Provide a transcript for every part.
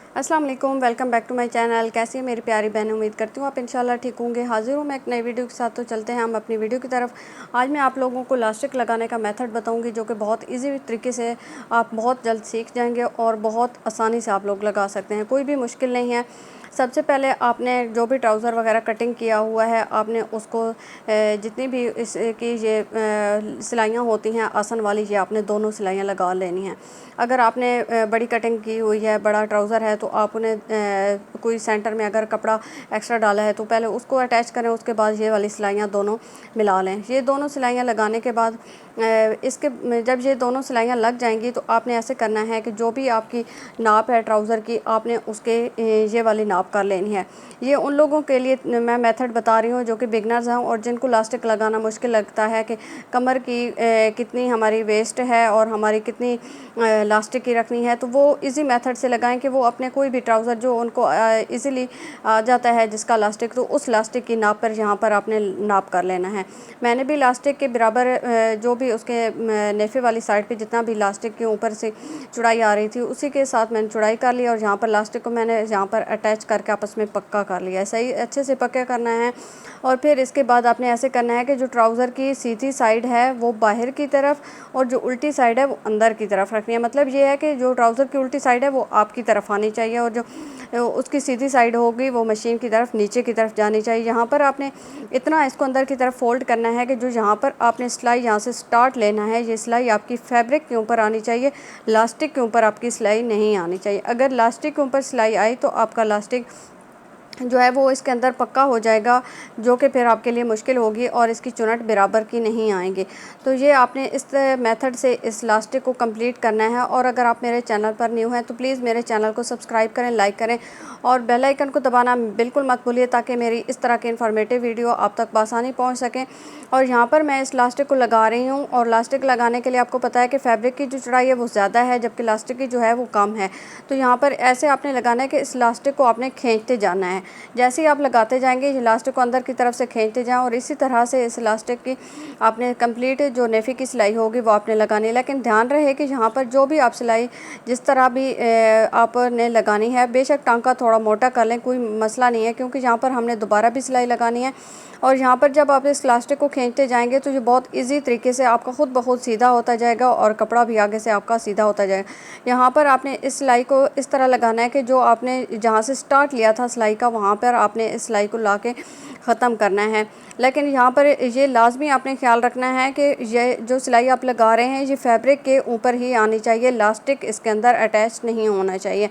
अस्सलाम वालेकुम, welcome back to my channel. कैसी है मेरी प्यारी बहन, उम्मीद करती हूँ आप इंशाल्लाह ठीक होंगे। हाजिर हूँ मैं एक नई वीडियो के साथ। तो चलते हैं हम अपनी वीडियो की तरफ। आज मैं आप लोगों को इलास्टिक लगाने का मेथड बताऊँगी जो कि बहुत इजी तरीके से आप बहुत जल्द सीख जाएंगे और बहुत आसानी से आप लोग लगा सकते हैं, कोई भी मुश्किल नहीं है। सबसे पहले आपने जो भी ट्राउज़र वगैरह कटिंग किया हुआ है, आपने उसको जितनी भी इसकी ये सिलाइयाँ होती हैं आसन वाली, ये आपने दोनों सिलाइयाँ लगा लेनी हैं। अगर आपने बड़ी कटिंग की हुई है, बड़ा ट्राउज़र है, तो आप उन्हें कोई सेंटर में अगर कपड़ा एक्स्ट्रा डाला है तो पहले उसको अटैच करें, उसके बाद ये वाली सिलाइयाँ दोनों मिला लें। ये दोनों सिलाइयाँ लगाने के बाद इसके जब ये दोनों सिलाइयाँ लग जाएंगी तो आपने ऐसे करना है कि जो भी आपकी नाप है ट्राउज़र की, आपने उसके ये वाली नाप कर लेनी है। ये उन लोगों के लिए मैं मेथड बता रही हूँ जो कि बिगनर्स हैं और जिनको इलास्टिक लगाना मुश्किल लगता है कि कमर की कितनी हमारी वेस्ट है और हमारी कितनी इलास्टिक की रखनी है। तो वो इजी मेथड से लगाएं कि वो अपने कोई भी ट्राउज़र जो उनको इजीली आ जाता है जिसका इलास्टिक, तो उस इलास्टिक की नाप पर यहाँ पर आपने नाप कर लेना है। मैंने भी इलास्टिक के बराबर जो भी उसके नेफे वाली साइड पे जितना भी इलास्टिक के ऊपर से चौड़ाई आ रही थी उसी के साथ मैंने चौड़ाई कर लिया और यहाँ पर इलास्टिक को मैंने यहाँ पर अटैच करके आपस में पक्का कर लिया है। सही अच्छे से पक्का करना है। और फिर इसके बाद आपने ऐसे करना है कि जो ट्राउज़र की सीधी साइड है वो बाहर की तरफ और जो उल्टी साइड है वो अंदर की तरफ रखनी है। मतलब ये है कि जो ट्राउज़र की उल्टी साइड है वो आपकी तरफ आनी चाहिए और जो उसकी सीधी साइड होगी वो मशीन की तरफ नीचे की तरफ जानी चाहिए। यहाँ पर आपने इतना इसको अंदर की तरफ फोल्ड करना है कि जो यहाँ पर आपने सिलाई यहाँ से स्टार्ट लेना है, ये सिलाई आपकी फैब्रिक के ऊपर आनी चाहिए, इलास्टिक के ऊपर आपकी सिलाई नहीं आनी चाहिए। अगर इलास्टिक के ऊपर सिलाई आई तो आपका इलास्टिक जो है वो इसके अंदर पक्का हो जाएगा, जो कि फिर आपके लिए मुश्किल होगी और इसकी चुनट बराबर की नहीं आएंगी। तो ये आपने इस मेथड से इस इलास्टिक को कंप्लीट करना है। और अगर आप मेरे चैनल पर न्यू हैं तो प्लीज़ मेरे चैनल को सब्सक्राइब करें, लाइक करें और बेल आइकन को दबाना बिल्कुल मत भूलिए ताकि मेरी इस तरह के इन्फॉर्मेटिव वीडियो आप तक बआसानी पहुँच सकें। और यहाँ पर मैं इस इलास्टिक को लगा रही हूँ और इलास्टिक लगाने के लिए आपको पता है कि फैब्रिक की जो चौड़ाई है वो ज़्यादा है जबकि इलास्टिक की जो है वो कम है। तो यहाँ पर ऐसे आपने लगाना है कि इस इलास्टिक को आपने खींचते जाना है। जैसे ही आप लगाते जाएंगे इलास्टिक को अंदर की तरफ से खींचते जाएं और इसी तरह से इस इलास्टिक की आपने कंप्लीट जो नेफी की सिलाई होगी वो आपने लगानी है। लेकिन ध्यान रहे कि यहाँ पर जो भी आप सिलाई जिस तरह भी आपने लगानी है, बेशक टांका थोड़ा मोटा कर लें, कोई मसला नहीं है, क्योंकि यहाँ पर हमने दोबारा भी सिलाई लगानी है। और यहाँ पर जब आप इस इलास्टिक को खींचते जाएंगे तो ये बहुत इजी तरीके से आपका खुद ब खुद सीधा होता जाएगा और कपड़ा भी आगे से आपका सीधा होता जाएगा। यहाँ पर आपने इस सिलाई को इस तरह लगाना है कि जो आपने जहाँ से स्टार्ट लिया था सिलाई का वहाँ पर आपने इस सिलाई को ला के ख़त्म करना है। लेकिन यहाँ पर ये लाजमी आपने ख्याल रखना है कि ये जो सिलाई आप लगा रहे हैं ये फैब्रिक के ऊपर ही आनी चाहिए, इलास्टिक इसके अंदर अटैच नहीं होना चाहिए,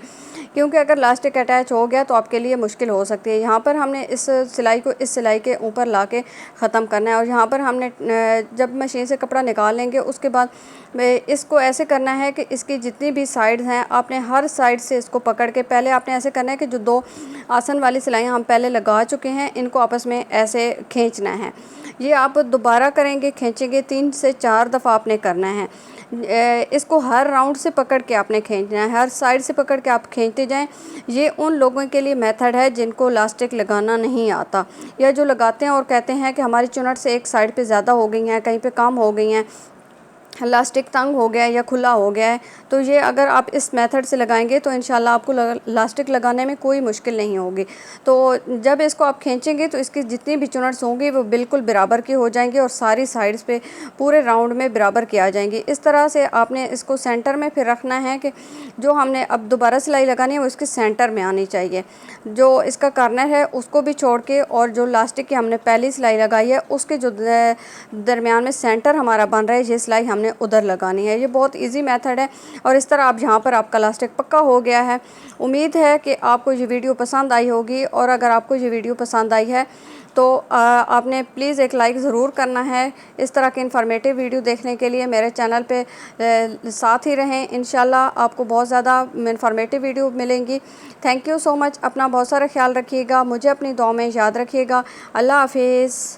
क्योंकि अगर इलास्टिक अटैच हो गया तो आपके लिए मुश्किल हो सकती है। यहाँ पर हमने इस सिलाई को इस सिलाई के ऊपर ला के ख़त्म करना है। और यहाँ पर हमने जब मशीन से कपड़ा निकाल लेंगे उसके बाद इसको ऐसे करना है कि इसकी जितनी भी साइड्स हैं आपने हर साइड से इसको पकड़ के पहले आपने ऐसे करना है कि जो दो आसन वाली सिलाइयाँ हम पहले लगा चुके हैं इनको आपस में ऐसे खींचना है। ये आप दोबारा करेंगे, खींचेंगे 3 से 4 दफ़ा आपने करना है। इसको हर राउंड से पकड़ के आपने खींचना है, हर साइड से पकड़ के आप खींचते जाएं। ये उन लोगों के लिए मेथड है जिनको इलास्टिक लगाना नहीं आता या जो लगाते हैं और कहते हैं कि हमारी चुनट से एक साइड पे ज़्यादा हो गई हैं, कहीं पे कम हो गई हैं, इलास्टिक तंग हो गया है या खुला हो गया है। तो ये अगर आप इस मेथड से लगाएंगे तो इंशाल्लाह आपको इलास्टिक लगाने में कोई मुश्किल नहीं होगी। तो जब इसको आप खींचेंगे तो इसकी जितनी भी चुनट्स होंगी वो बिल्कुल बराबर की हो जाएंगी और सारी साइड्स पे पूरे राउंड में बराबर की आ जाएंगी। इस तरह से आपने इसको सेंटर में फिर रखना है कि जो हमने अब दोबारा सिलाई लगानी है वो इसके सेंटर में आनी चाहिए। जो इसका कार्नर है उसको भी छोड़ के और जो इलास्टिक की हमने पहली सिलाई लगाई है उसके जो दरमियान में सेंटर हमारा बन रहा है ये सिलाई हमने उधर लगानी है। ये बहुत इजी मेथड है और इस तरह आप यहाँ पर आपका इलास्टिक पक्का हो गया है। उम्मीद है कि आपको ये वीडियो पसंद आई होगी और अगर आपको ये वीडियो पसंद आई है तो आपने प्लीज़ एक लाइक ज़रूर करना है। इस तरह के इन्फॉर्मेटिव वीडियो देखने के लिए मेरे चैनल पे साथ ही रहें। इंशाल्लाह आपको बहुत ज़्यादा इन्फॉर्मेटिव वीडियो मिलेंगी। Thank you so much. अपना बहुत सारा ख्याल रखिएगा, मुझे अपनी दुआ में याद रखिएगा। अल्लाह हाफिज़।